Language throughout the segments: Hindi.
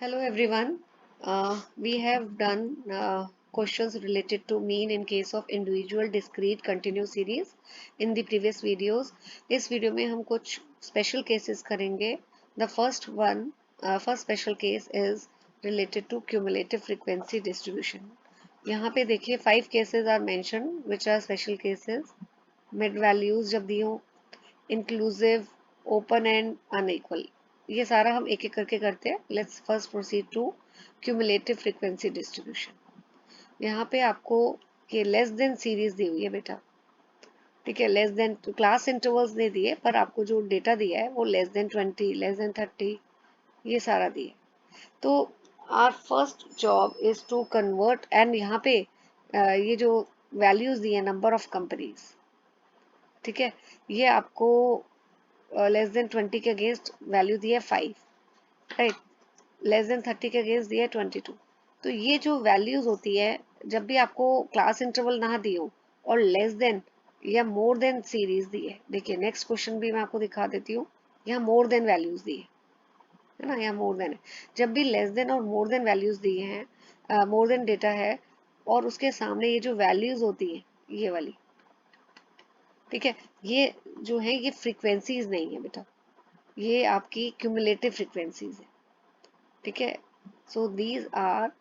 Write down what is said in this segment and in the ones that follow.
Hello everyone. We have done questions related to mean in case of individual discrete continuous series in the previous videos. इस वीडियो में हम कुछ special cases करेंगे. The first special case is related to cumulative frequency distribution. यहाँ पे देखिए 5 cases are mentioned which are special cases. Mid values जब दी हो, inclusive, open and unequal. ये सारा हम एक एक करके करते हैं. Let's first proceed to cumulative frequency distribution. यहाँ पे आपको ये लेस देन सीरीज दी हुई है बेटा. ठीक है, लेस देन क्लास इंटरवल्स नहीं दिए पर आपको जो डेटा दिया है वो लेस देन 20, लेस देन 30 ये सारा दिए. तो our first job is to convert and यहाँ पे ये जो वैल्यूज दिए हैं नंबर ऑफ कंपनीज. ठीक है, ये आपको लेस देन 20 के अगेंस्ट वैल्यू दिया है 5, राइट. लेस देन 30 के अगेंस्ट दिया है 22. तो ये जो वैल्यूज होती है जब भी आपको क्लास इंटरवल ना दी हो और लेस देन या मोर देन सीरीज दी है. देखिए नेक्स्ट क्वेश्चन भी मैं आपको दिखा देती हूँ. यहाँ मोर देन वैल्यूज दी है ना, यहाँ मोर देन है. जब भी लेस देन और मोर देन वैल्यूज दी हैं, मोर देन डेटा है और उसके सामने ये जो वैल्यूज होती है ये वाली, ठीक है, ये जो है ये फ्रीक्वेंसीज नहीं है बेटा, ये आपकी क्यूमुलेटिव फ्रीक्वेंसीज है. ठीक है, so these are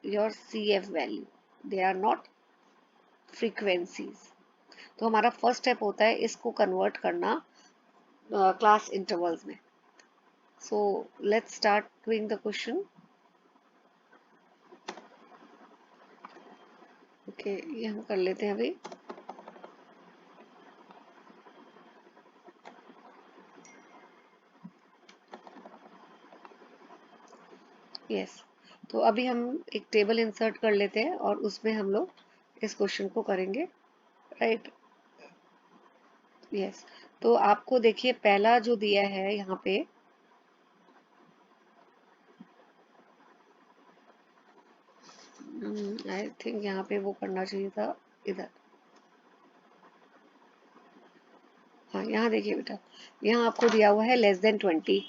your CF value, they are not frequencies. तो हमारा फर्स्ट स्टेप होता है इसको कन्वर्ट करना क्लास इंटरवल्स में. So let's start doing the question. Okay, ये हम कर लेते हैं अभी. यस, तो अभी हम एक टेबल इंसर्ट कर लेते हैं और उसमें हम लोग इस क्वेश्चन को करेंगे, राइट. यस, तो आपको देखिए पहला जो दिया है यहाँ पे, आई थिंक यहाँ पे वो करना चाहिए था इधर. हाँ, यहाँ देखिए बेटा, यहाँ आपको दिया हुआ है लेस देन 20,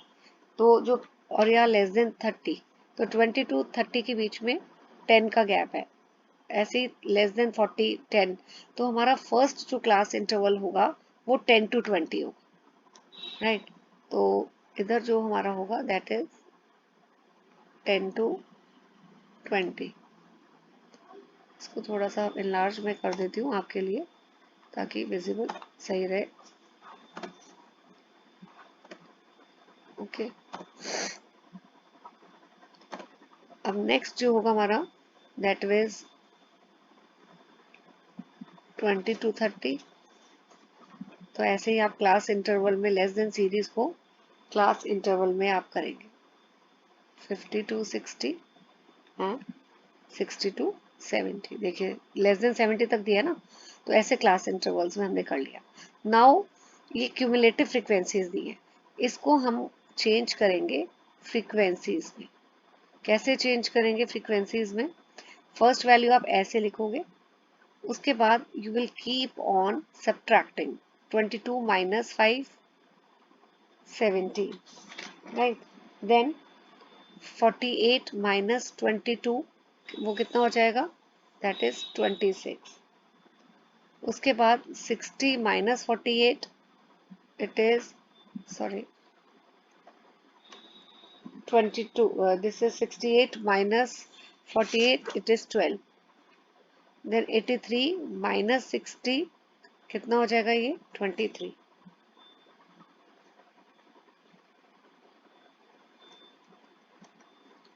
तो जो और यहाँ लेस देन 30, तो 20 टू 30 के बीच में 10 का गैप है. ऐसे ही लेस देन 40, 10. तो हमारा फर्स्ट जो क्लास इंटरवल होगा वो 10 टू 20 होगा, राइट. तो इधर जो हमारा होगा दैट इज 10 टू 20. इसको थोड़ा सा इनलार्ज में कर देती हूँ आपके लिए ताकि विजिबल सही रहे. ओके, अब नेक्स्ट जो होगा हमारा दैट इज 20 टू 30. तो ऐसे ही आप क्लास इंटरवल में लेस देन सीरीज को क्लास इंटरवल में आप करेंगे 50 टू 60 एंड 60 टू 70. देखिए लेस देन 70 तक दिया ना, तो ऐसे क्लास इंटरवल्स में हमने कर लिया. नाउ ये क्यूमुलेटिव फ्रीक्वेंसीज दी है, इसको हम चेंज करेंगे फ्रीक्वेंसीज में. कैसे चेंज करेंगे फ्रीक्वेंसीज में? फर्स्ट वैल्यू आप ऐसे लिखोगे, उसके बाद you will keep on subtracting 22 minus 5 17, right. Then 48 minus 22 वो कितना हो जाएगा, दैट इज 26. उसके बाद 60 minus 48 it is sorry 22. This is 68 minus 48 it is 12. Then 83 minus 60 कितना हो जाएगा, ये 23.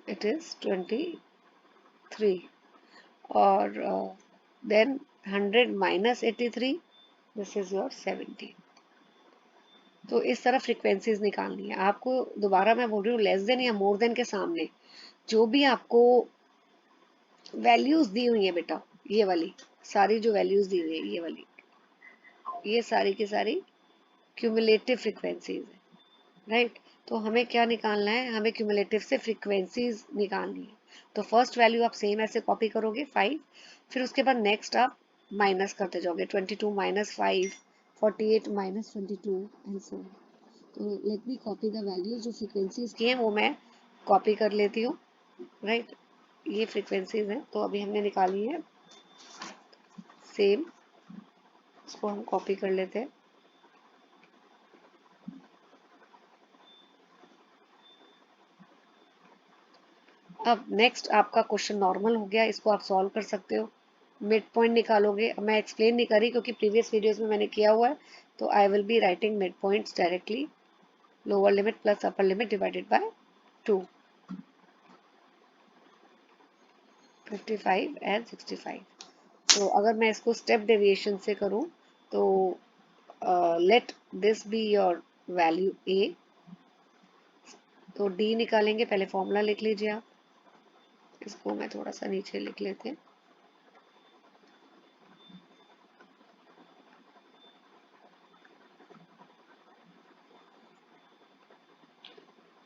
It is 23. और then 100 minus 83 this is your 17. तो इस तरह फ्रीक्वेंसीज निकालनी है आपको. दोबारा मैं बोल रही हूँ, लेस देन या मोर देन के सामने जो भी आपको वैल्यूज दी हुई है बेटा, ये वाली सारी जो वैल्यूज दी हुई है ये वाली, ये सारी की सारी क्यूमुलेटिव फ्रीक्वेंसीज है, राइट. तो हमें क्या निकालना है, हमें क्यूमुलेटिव से फ्रीक्वेंसीज निकालनी है. तो फर्स्ट वैल्यू आप सेम ऐसे कॉपी करोगे 5, फिर उसके बाद नेक्स्ट आप माइनस करते जाओगे 22 माइनस 5, 48 माइनस 22 एंड सो. तो let me copy the values जो फ्रीक्वेंसीज की हैं वो मैं कॉपी कर लेती हूँ, राइट। ये फ्रीक्वेंसीज हैं, तो अभी हमने निकाली है सेम, इसको हम कॉपी कर लेते हैं। अब नेक्स्ट आपका क्वेश्चन नॉर्मल हो गया, इसको आप सॉल्व कर सकते हो। मिड पॉइंट निकालोगे, अब मैं एक्सप्लेन नहीं करी क्योंकि प्रीवियस वीडियोस में मैंने किया हुआ है, तो I will be writing mid points directly, lower limit plus upper limit divided by 2, 55 and 65। तो अगर मैं इसको स्टेप डेविएशन से करूं तो let this be your value A, तो डी निकालेंगे, पहले फॉर्मूला लिख लीजिए आप, इसको मैं थोड़ा सा नीचे लिख लेते हैं।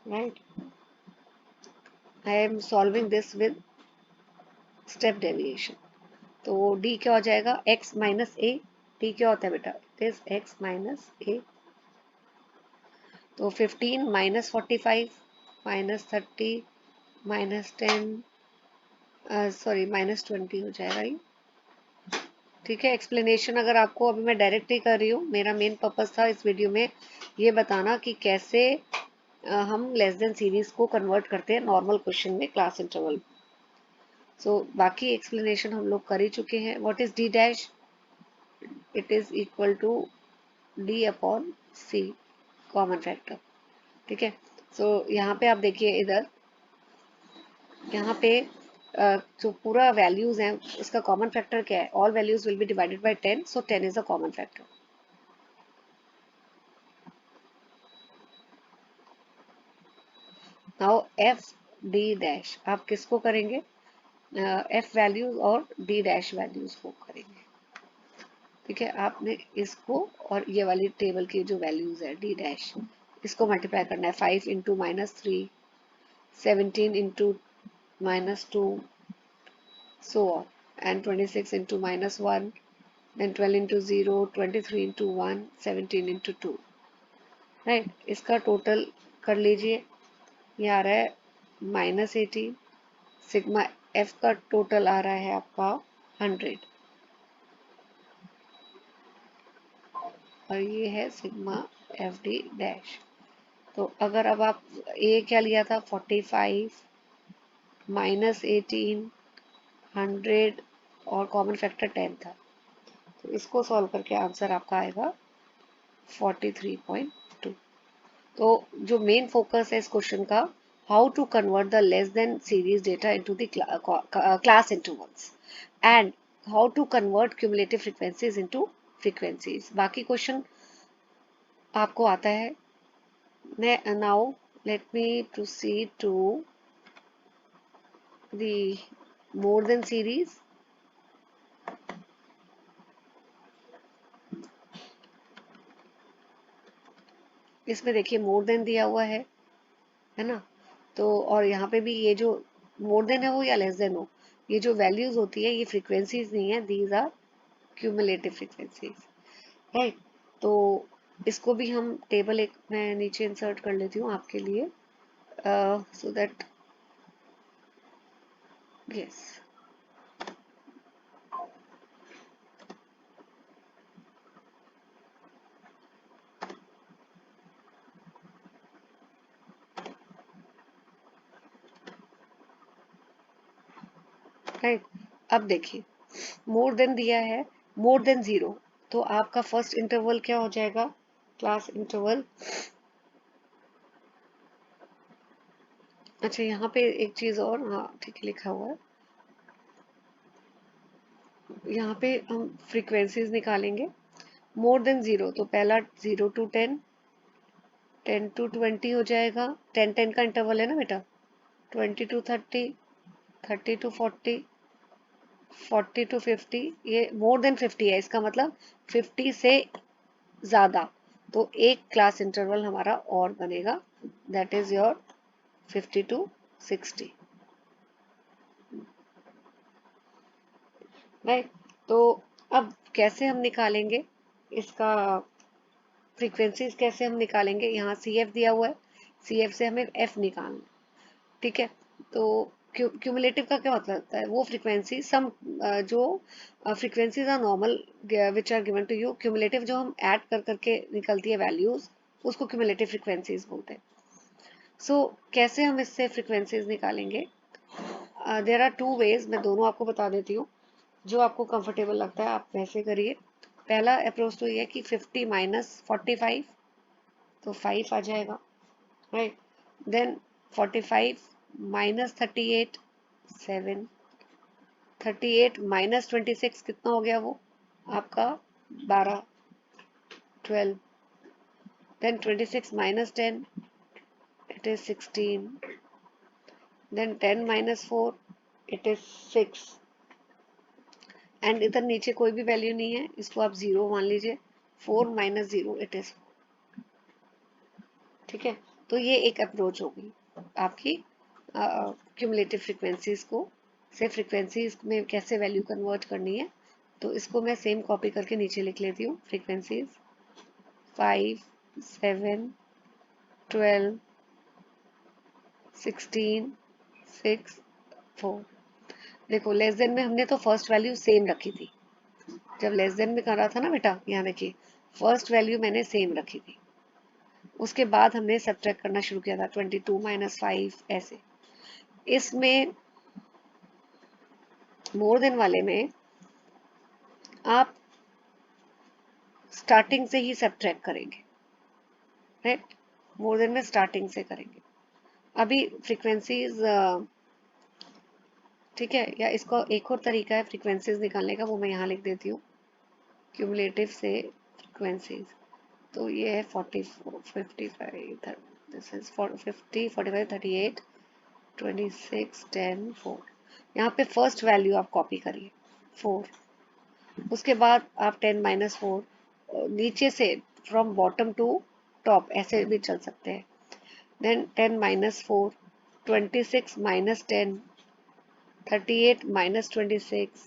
Right, I am solving this with step deviation. तो d क्या हो जाएगा, x माइनस ए। d क्या होता है बेटा, दिस x माइनस ए। तो 15 minus 45 minus 30 minus 10 sorry minus 20 हो जाएगा ये। ठीक है, एक्सप्लेनेशन अगर आपको अभी मैं डायरेक्ट ही कर रही हूँ, मेरा मेन पर्पस था इस वीडियो में ये बताना कि कैसे हम लेस देन सीरीज को कन्वर्ट करते हैं नॉर्मल क्वेश्चन में क्लास इंटरवल। सो बाकी एक्सप्लेनेशन हम लोग कर ही चुके हैं। What is D dash, it is equal to D upon C, common factor. ठीक है, सो यहाँ पे आप देखिए, इधर यहाँ पे जो पूरा वैल्यूज हैं उसका कॉमन फैक्टर क्या है, all values will be divided by 10, so 10 is a common factor. Now F D dash आप किसको करेंगे, एफ वैल्यूज और डी डैश वैल्यूज को करेंगे। ठीक है, आपने इसको और ये वाली टेबल की जो वैल्यूज है डी डैश, इसको मल्टीप्लाई करना है। 5 into minus 3, 17 into minus 2, so on, and 26 into minus 1, then 12 into 0, 23 into 1, 17 into 2, right. इसका टोटल कर लीजिए, ये आ रहा है -18। सिग्मा एफ का टोटल आ रहा है आपका 100, और ये है सिग्मा एफ डी डैश। तो अगर अब आप ए क्या लिया था, 45 -18 100 और कॉमन फैक्टर 10 था, तो इसको सॉल्व करके आंसर आपका आएगा 43.2। तो जो मेन फोकस है इस क्वेश्चन का, how to convert the less than series data into the class intervals and how to convert cumulative frequencies into frequencies. बाकी क्वेश्चन आपको आता है। Now let me proceed to the more than series. इसमें देखिए मोर देन दिया हुआ है ना, तो और यहाँ पे भी ये जो मोर देन है वो या लेस देन हो, ये जो वैल्यूज होती है ये फ्रीक्वेंसीज नहीं है, these are cumulative frequencies, right. तो इसको भी हम टेबल एक मैं नीचे इंसर्ट कर लेती हूँ आपके लिए, सो दैट यस, राइट। अब देखिए मोर देन दिया है, मोर देन 0, तो आपका फर्स्ट इंटरवल क्या हो जाएगा, क्लास इंटरवल। अच्छा यहाँ पे एक चीज और, हाँ ठीक है लिखा हुआ है, यहाँ पे हम फ्रीक्वेंसीज निकालेंगे। मोर देन 0 तो पहला 0 to 10, 10 to 20 हो जाएगा, 10 10 का इंटरवल है ना बेटा, 20 to 30, 30 to 40, 40 to 50, ये मोर देन 50 है, इसका मतलब 50 से ज्यादा, तो एक क्लास इंटरवल हमारा और बनेगा, that is your 50 to 60, right. तो अब कैसे हम निकालेंगे इसका फ्रीक्वेंसीज, कैसे हम निकालेंगे, यहाँ सी एफ दिया हुआ है, सी एफ से हमें एफ निकालना है। ठीक है। तो क्यूमुलेटिव का क्या मतलब होता है? वो फ्रीक्वेंसी सम जो frequencies are normal which are given to you, cumulative जो हम ऐड कर करके निकलती है वैल्यूज, उसको क्यूमुलेटिव फ्रीक्वेंसीज बोलते हैं। सो कैसे हम इससे फ्रीक्वेंसीज निकालेंगे? देयर आर टू वेज, मैं दोनों आपको बता देती हूँ। जो आपको कंफर्टेबल लगता है आप वैसे करिए। पहला अप्रोच तो ये है कि 50 माइनस 45, तो 5 आ जाएगा, राइट। Then 45 minus 38, 7। 38 माइनस 26 कितना हो गया वो आपका? 12, 12। Then 26 minus 10, it is 16। Then 10 minus 4, it is 6। And इधर नीचे कोई भी वैल्यू नहीं है, इसको आप 0 मान लीजिए। 4 माइनस 0, it is 4। ठीक है। तो ये एक अप्रोच होगी आपकी क्यूमुलेटिव फ्रीक्वेंसीज को से फ्रीक्वेंसीज में कैसे वैल्यू कन्वर्ट करनी है। तो इसको मैं सेम कॉपी करके नीचे लिख लेती हूँ। फ्रीक्वेंसीज 5, 7, 12, 16, 6, 4। देखो लेस देन में हमने तो फर्स्ट वैल्यू सेम रखी थी। जब लेस देन में कर रहा था ना बेटा, यहाँ देखिए फर्स्ट वैल्यू मैंने सेम रखी थी। उसके बाद हमने सब्ट्रैक्ट करना शुरू किया था, 22 माइनस 5 ऐसे। इसमें मोर देन वाले में आप स्टार्टिंग से ही सब्ट्रैक्ट करेंगे, राइट। मोर देन में स्टार्टिंग से करेंगे। अभी फ्रीक्वेंसीज, ठीक है, या इसका एक और तरीका है फ्रीक्वेंसीज निकालने का, वो मैं यहाँ लिख देती हूँ। क्यूमुलेटिव से फ्रीक्वेंसीज, तो ये है 44, 55, दिस इज 50, 45, 38, 26, 10, 4। यहाँ पे फर्स्ट वैल्यू आप कॉपी करिए 4। उसके बाद आप 10 माइनस 4, नीचे से फ्रॉम बॉटम टू टॉप ऐसे भी चल सकते हैं। Then 10 minus 4, 26 minus 10, 38 minus 26,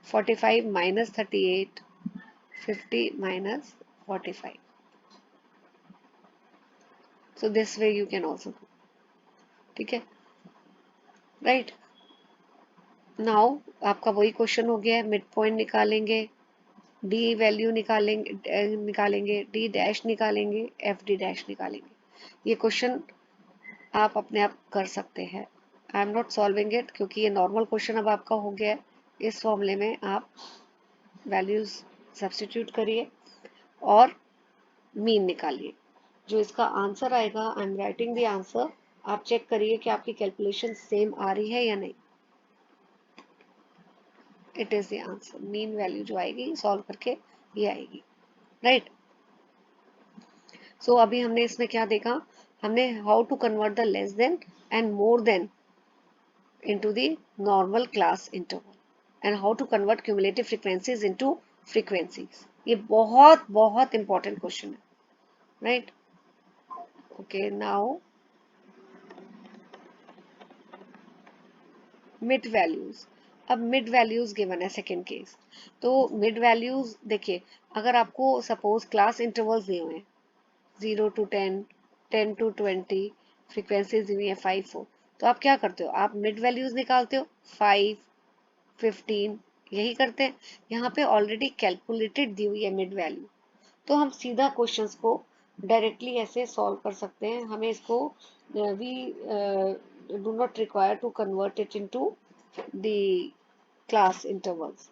45 minus 38, 50 minus 45। So this way you can also do, ठीक है, राइट। नाउ आपका वही क्वेश्चन हो गया है, मिड पॉइंट निकालेंगे, डी वैल्यू निकालेंगे, डी डैश निकालेंगे, एफ डी डैश निकालेंगे। ये क्वेश्चन आप अपने आप कर सकते हैं। I am not solving it क्योंकि ये नॉर्मल क्वेश्चन अब आपका हो गया है। इस फॉर्मूले में आप वैल्यूज सब्स्टिट्यूट करिए और मीन निकालिए। जो इसका आंसर आएगा, I am writing the answer, आप चेक करिए कि आपकी कैलकुलेशन सेम आ रही है या नहीं। It is the answer. Mean value जो आएगी सॉल्व करके ये आएगी, राइट। सो अभी हमने इसमें क्या देखा? हमने how to convert the less than and more than into the normal class interval and how to convert cumulative frequencies into frequencies। ये बहुत बहुत important question है, right? Okay, now mid values। अब मिड वैल्यूज गिवन है सेकेंड केस। तो मिड वैल्यूज देखिए, अगर आपको सपोज क्लास इंटरवल्स दिए हुए हैं 0 to 10, 10 to 20, फ्रीक्वेंसीज दी हुई है 5, 4, तो आप क्या करते हो? आप मिड वैल्यूज निकालते हो 5, 15, यही करते हैं। यहाँ पे ऑलरेडी कैलकुलेटेड दी हुई है मिड वैल्यू, तो हम सीधा क्वेश्चंस को डायरेक्टली ऐसे सॉल्व कर सकते हैं। हमें इसको we do not require to convert it into the class intervals.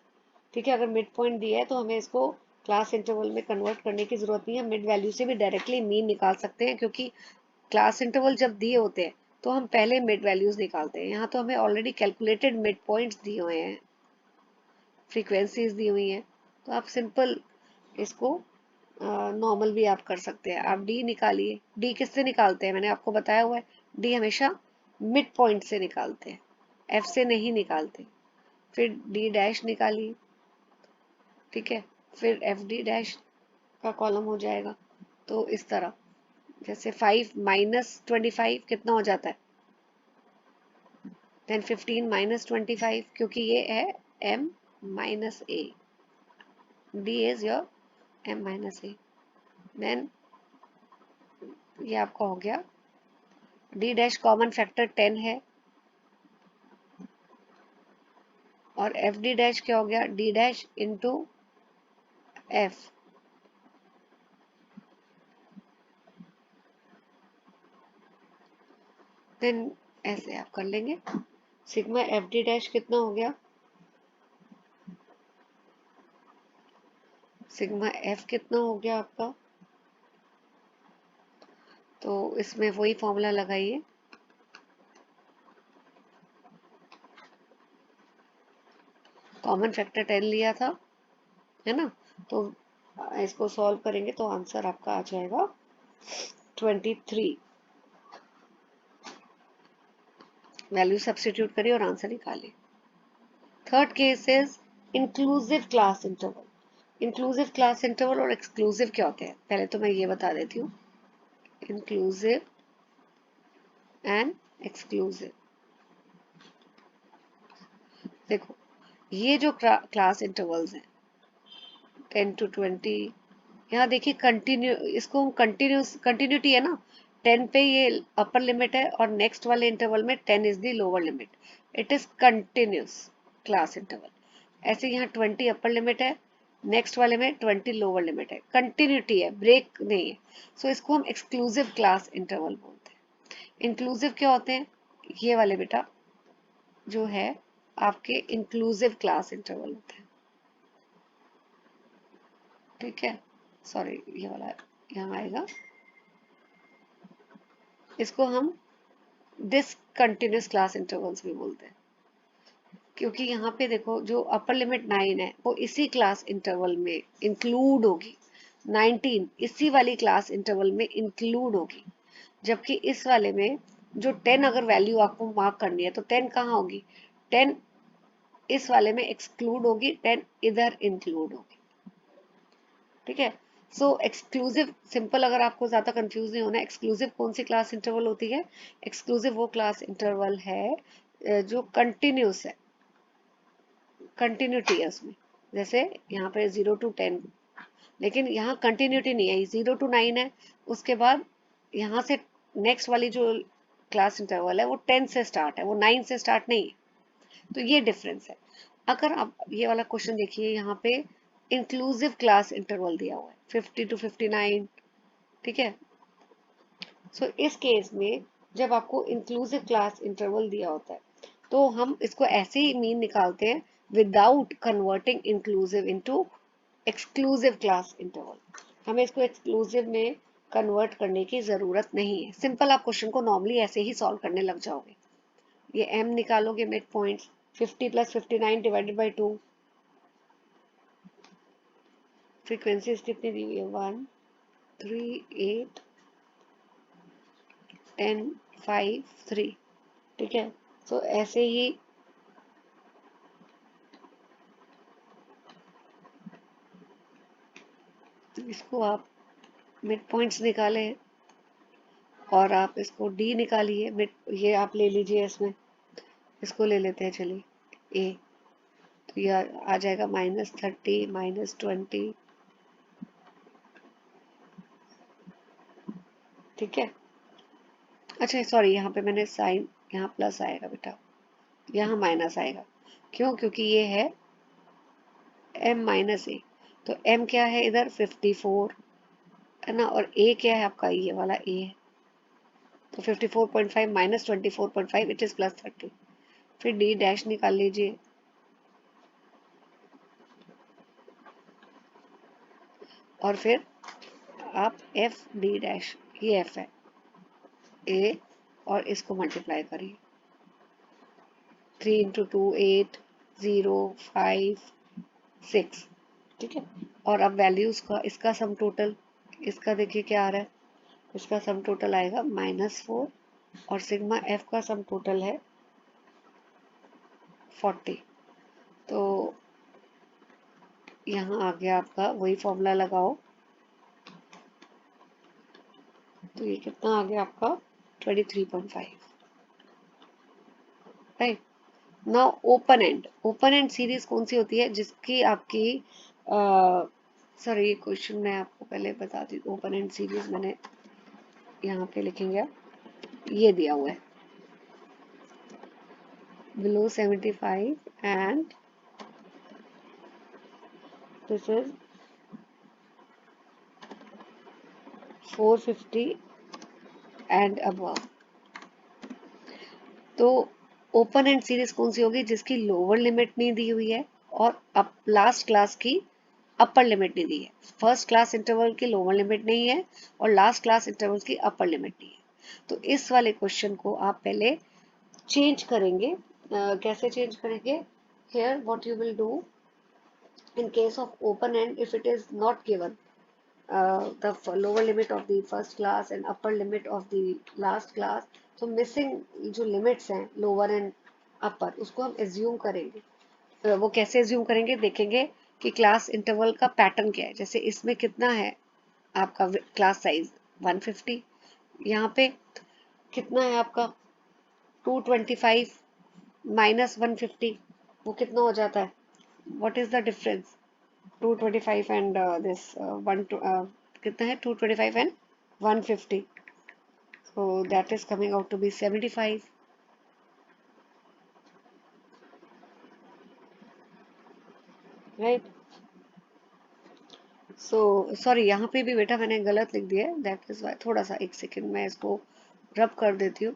ठीक है, अगर मिड पॉइंट दिया है तो हमें इसको क्लास इंटरवल में कन्वर्ट करने की जरूरत नहीं है। मिड वैल्यू से भी डायरेक्टली मीन निकाल सकते हैं, क्योंकि क्लास इंटरवल जब दिए होते हैं तो हम पहले मिड वैल्यूज निकालते हैं। यहाँ तो हमें ऑलरेडी कैलकुलेटेड मिड पॉइंट्स दिए हुए हैं, फ्रीक्वेंसीज दी हुई हैं, तो आप सिंपल इसको नॉर्मल भी आप कर सकते हैं। आप डी निकालिए। डी किससे निकालते हैं? मैंने आपको बताया हुआ है, डी हमेशा मिड पॉइंट से निकालते हैं, एफ से नहीं निकालते। फिर डी डैश निकालिए, ठीक है, फिर एफ डी डैश का कॉलम हो जाएगा। तो इस तरह, जैसे 5 माइनस 25 कितना हो जाता है? देन 15 माइनस 25, क्योंकि ये है m minus A, d is your m minus A. Then ये आपका हो गया डी डैश कॉमन फैक्टर 10 है, और एफ डी डैश क्या हो गया, D dash into F. Then ऐसे आप कर लेंगे, सिग्मा एफ डी डैश कितना हो गया, सिग्मा एफ कितना हो गया आपका, तो इसमें वही फॉर्मूला लगाइए, कॉमन फैक्टर 10 लिया था, है ना, तो इसको सॉल्व करेंगे तो आंसर आपका आ जाएगा 23। वैल्यू सब्स्टिट्यूट करिए और आंसर निकालिए। Third case is inclusive class interval. Inclusive class interval और एक्सक्लूसिव क्या होते हैं, पहले तो मैं ये बता देती हूँ, इंक्लूसिव एंड एक्सक्लूसिव। देखो ये जो क्लास इंटरवल्स हैं 10 to 20, यहाँ देखिए कंटिन्यू, इसको हम कंटिन्यूटी है ना, 10 पे ये अपर लिमिट है और नेक्स्ट वाले इंटरवल में 10 is the lower limit, it is continuous class interval. ऐसे यहाँ 20 अपर लिमिट है, नेक्स्ट वाले में 20 लोअर लिमिट है, कंटिन्यूटी है, ब्रेक नहीं है, सो इसको हम एक्सक्लूसिव क्लास इंटरवल बोलते हैं। इंक्लूसिव क्या होते हैं, ये वाले बेटा जो है आपके इंक्लूसिव क्लास इंटरवल होते हैं, ठीक है, सॉरी ये वाला यहाँ आएगा, इसको हम डिसकंटिन्यूस क्लास इंटरवल्स भी बोलते हैं, क्योंकि यहाँ पे देखो जो अपर लिमिट 9 है वो इसी क्लास इंटरवल में इंक्लूड होगी, 19 इसी वाली क्लास इंटरवल में इंक्लूड होगी, जबकि इस वाले में जो 10 अगर वैल्यू आपको मार्क करनी है तो 10 कहाँ होगी, 10 इस वाले में एक्सक्लूड होगी, 10 इधर इंक्लूड होगी, ठीक है। सो एक्सक्लूसिव सिंपल, अगर आपको ज्यादा कंफ्यूज नहीं होना, एक्सक्लूसिव कौन सी क्लास इंटरवल होती है, एक्सक्लूसिव वो क्लास इंटरवल है जो कंटिन्यूस है, कंटिन्यूटी है उसमें, जैसे यहाँ पे 0 to 10, लेकिन यहाँ कंटिन्यूटी नहीं है, 0 to 9 है, उसके बाद यहाँ से नेक्स्ट वाली जो क्लास इंटरवल है वो 10 से स्टार्ट है, वो 9 से स्टार्ट नहीं है, तो ये डिफरेंस है। अगर आप ये वाला क्वेश्चन देखिए, यहाँ पे इंक्लूसिव क्लास इंटरवल दिया हुआ है 50 to 59, ठीक है। सो इस केस में जब आपको इंक्लूसिव क्लास इंटरवल दिया होता है तो हम इसको ऐसे ही मीन निकालते हैं without converting inclusive into exclusive class interval. हमें इसको एक्सक्लूसिव में कन्वर्ट करने की जरूरत नहीं है, सिंपल आप क्वेश्चन को नॉर्मली ऐसे ही सॉल्व करने लग जाओगे। ये m निकालोगे mid point, 50 + 59 divided by 2, frequencies कितनी दी हुई है, 1 3 8 10 5 3, ठीक है। तो ऐसे ही इसको आप मिड पॉइंट्स निकाले और आप इसको डी निकालिए, मिड ये आप ले लीजिए, इसमें इसको ले लेते हैं, चलिए ए, तो ये आ जाएगा -30 -20, ठीक है। अच्छा सॉरी, यहाँ पे मैंने साइन, यहाँ प्लस आएगा बेटा, यहाँ माइनस आएगा, क्यों, क्योंकि ये है m-a, तो m क्या है इधर 54 है ना, और a क्या है आपका, ये वाला a है, तो 54.5 - 24.5 इट इज +30, फिर d डैश निकाल लीजिए, और फिर आप एफ डी डैश, ये एफ है ए, और इसको मल्टीप्लाई करिए, 3 × 2 8 0 5 6, ठीक है। और अब वैल्यूज का इसका सम टोटल, इसका देखिए क्या आ रहा है, इसका सम टोटल आएगा -4, और सिग्मा एफ का सम टोटल है 40, तो यहाँ आ गया आपका, वही फॉर्मूला लगाओ, तो ये कितना आ गया आपका 23.5, right. Now open and series कौन सी होती है, जिसकी आपकी सॉरी ये क्वेश्चन मैं आपको पहले बता दी, ओपन एंड सीरीज मैंने यहाँ पे लिखेंगे, ये दिया हुआ है below 75 and this is 450 and above। तो ओपन एंड सीरीज कौन सी होगी? जिसकी लोअर लिमिट नहीं दी हुई है और अप लास्ट क्लास की अपर लिमिट नहीं दी है। फर्स्ट क्लास इंटरवल की लोअर लिमिट नहीं है और लास्ट क्लास इंटरवल की अपर लिमिट नहीं है। तो इस वाले क्वेश्चन को आप पहले चेंज करेंगे। कैसे चेंज करेंगे? here what you will do in case of open end, if it is not given the lower limit of the first class and upper limit of the last class, तो missing जो limits हैं lower and upper, उसको हम assume करेंगे। वो कैसे assume करेंगे? देखेंगे कि क्लास इंटरवल का पैटर्न क्या है। जैसे इसमें कितना है आपका क्लास साइज 150, यहाँ पे कितना है आपका 225 माइनस 150, वो कितना हो जाता है? What is the difference? 225 and this one कितना है? 225 and 150, so that is coming out to be 75, right? so sorry, यहाँ पे भी बेटा मैंने गलत लिख दिया है, that is why। थोड़ा सा एक सेकंड मैं इसको रब कर देती हूँ।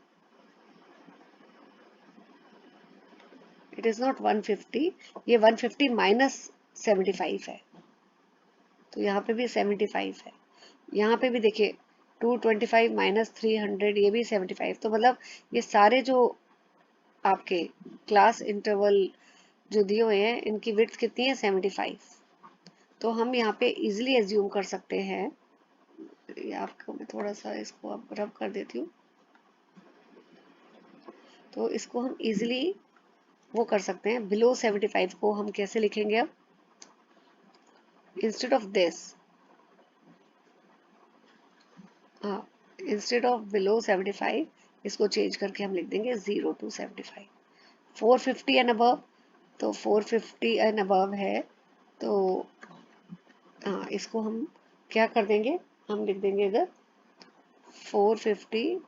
it is not 150, ये 150 माइनस 75 है, तो यहाँ पे भी 75 है। यहाँ पे भी देखिए 225 माइनस 300, ये भी 75। तो मतलब ये सारे जो आपके क्लास इंटरवल जो दिए हुए हैं इनकी विड्थ कितनी है? 75। तो हम यहाँ पे इजीली एज्यूम कर सकते हैं, आपको मैं थोड़ा सा इसको अब रब कर देती हूँ, तो इसको हम इजीली वो कर सकते हैं। बिलो 75 को हम कैसे लिखेंगे? अब इंस्टेड ऑफ दिस, हाँ, इंस्टेड ऑफ बिलो 75 इसको चेंज करके हम लिख देंगे 0 to 75। 450 एंड अबव, तो 450 एंड अबव है, तो हाँ, इसको हम क्या कर देंगे? हम लिख देंगे इधर 450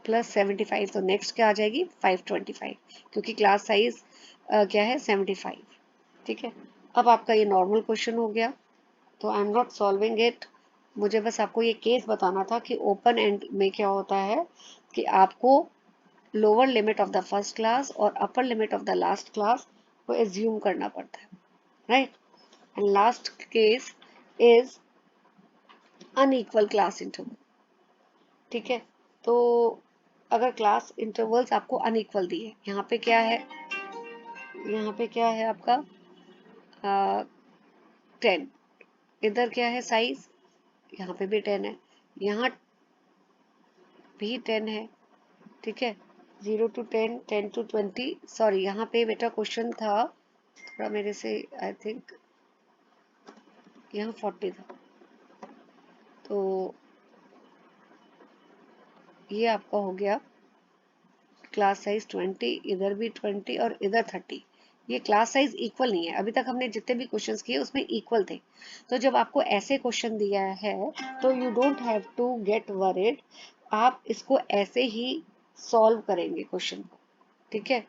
प्लस 75, तो नेक्स्ट क्या आ जाएगी? 525, क्योंकि क्लास साइज क्या है? 75। ठीक है, अब आपका ये नॉर्मल क्वेश्चन हो गया, तो I am not solving it. मुझे बस आपको ये केस बताना था कि ओपन एंड में क्या होता है कि आपको lower limit of the first class और upper limit of the last class को एज्यूम करना पड़ता है, right? And last case is unequal class interval. ठीक है, तो अगर क्लास इंटरवल्स आपको अनइक्वल दिए, यहाँ पे क्या है? यहाँ पे क्या है आपका 10, इधर क्या है साइज? यहाँ पे भी 10 है, यहाँ भी 10 है। ठीक है, 0 to 10, 10 to 20, सॉरी यहाँ पे बेटा क्वेश्चन था थोड़ा मेरे से, आई थिंक यहाँ 40 था, तो ये आपका हो गया क्लास साइज 20, इधर भी 20 और इधर 30। ये क्लास साइज इक्वल नहीं है, अभी तक हमने जितने भी क्वेश्चंस किए उसमें इक्वल थे। तो जब आपको ऐसे क्वेश्चन दिया है तो you don't have to get worried, आप इसको ऐसे ही सॉल्व करेंगे क्वेश्चन को। ठीक है,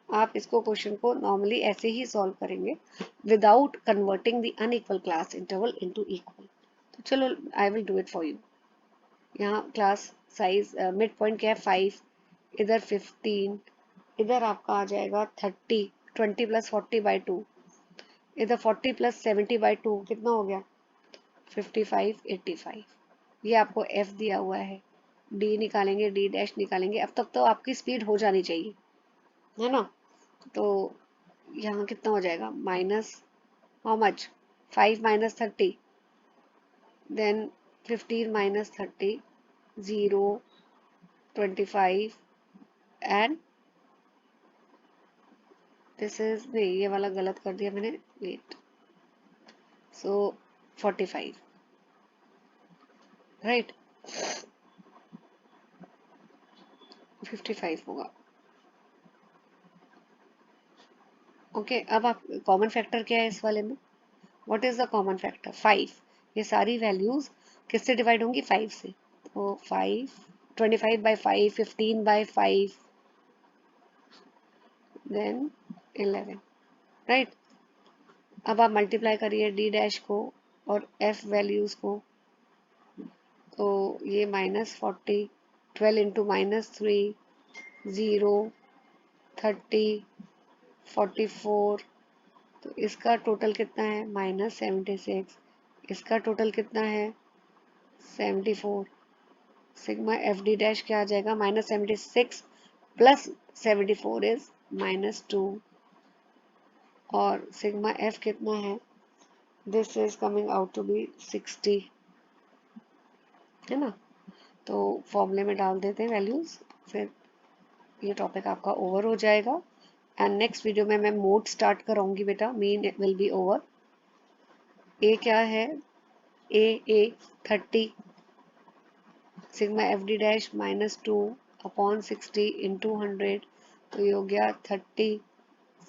आप इसको क्वेश्चन को नॉर्मली ऐसे ही सॉल्व करेंगे without converting the unequal class interval into equal. तो चलो I will do it for you. यहाँ क्लास साइज मिड पॉइंट क्या है? 5, इधर 15, इधर आपका आ जाएगा 30, 20 प्लस 40/2, इधर 40 प्लस 70/2 कितना हो गया? 55, 85। ये आपको एफ दिया हुआ है, डी निकालेंगे, डी डैश निकालेंगे। अब तक तो आपकी स्पीड हो जानी चाहिए, है ना? तो यहाँ कितना हो जाएगा? Minus how much? 5 minus 30, then 15 minus 30, 0, 25 and this is, नहीं ये वाला गलत कर दिया मैंने, वेट, सो 45, राइट? 55 होगा। ओके, अब आप कॉमन फैक्टर क्या है इस वाले में? What is the common factor? 5। ये सारी वैल्यूज किससे डिवाइड होंगी? 5 से। तो 5, 25 by 5, 15 by 5, देन 11, राइट। अब आप मल्टीप्लाई करिए डी डैश को और एफ वैल्यूज को, तो ये -40, 12 इंटू -3, 0, 30, 44, तो इसका टोटल कितना है -76, इसका टोटल कितना है 74। सिग्मा एफ डी डैश क्या आ जाएगा, -76 प्लस 74 इज -2, और सिग्मा एफ कितना है, this is coming out to be 60, है ना। तो फॉर्मूले में डाल देते हैं वैल्यूज, फिर ये टॉपिक आपका ओवर हो जाएगा। एंड नेक्स्ट वीडियो में मैं मोड स्टार्ट कराऊंगी बेटा, मीन विल बी ओवर। ए क्या है, ए 30, sigma F D dash -2 upon 60 into 100, तो ये हो गया 30,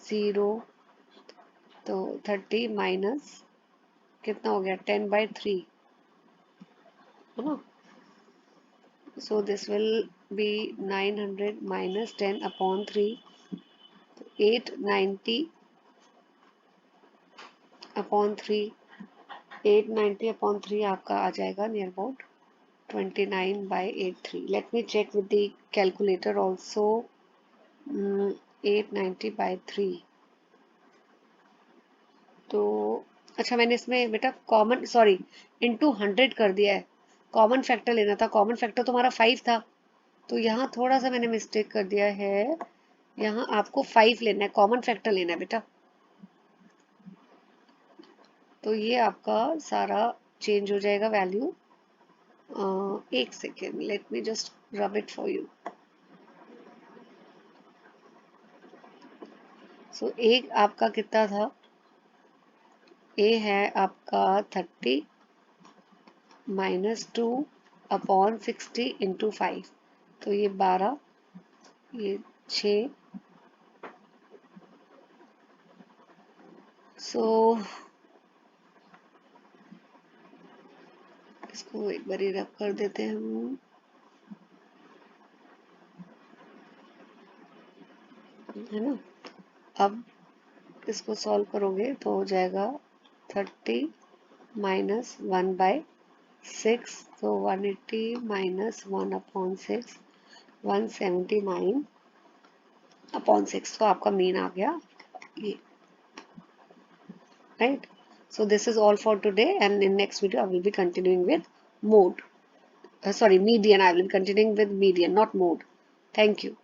0, तो 30 माइनस कितना हो गया 10/3, है ना। So this will be 900 minus 10 upon 3, 890 upon 3, 890 upon 3 आपका आ जाएगा near about 29/83। Let me check with the calculator also. 890/3, तो अच्छा मैंने इसमें बेटा कॉमन, सॉरी, इंटू 100 कर दिया है। कॉमन फैक्टर लेना था, कॉमन फैक्टर तो हमारा 5 था, तो यहाँ थोड़ा सा मैंने मिस्टेक कर दिया है। यहाँ आपको 5 लेना है, कॉमन फैक्टर लेना है बेटा। तो ये आपका सारा चेंज हो जाएगा वैल्यू। एक second, let me just rub it for you. So एक आपका कितना था, ए है आपका 30 -2 अपॉन 60 इंटू 5, तो ये 12, ये 6, सो इसको एक बार रब कर देते हैं हम, है ना। अब इसको सॉल्व करोगे तो हो जाएगा 30 -1/6, तो 180 -1 अपॉन 6, 179 अपॉन 6, तो आपका मीन आ गया ये, right. So this is all for today, and in next video I will be continuing with mode, sorry, median. I will be continuing with median, not mode. Thank you.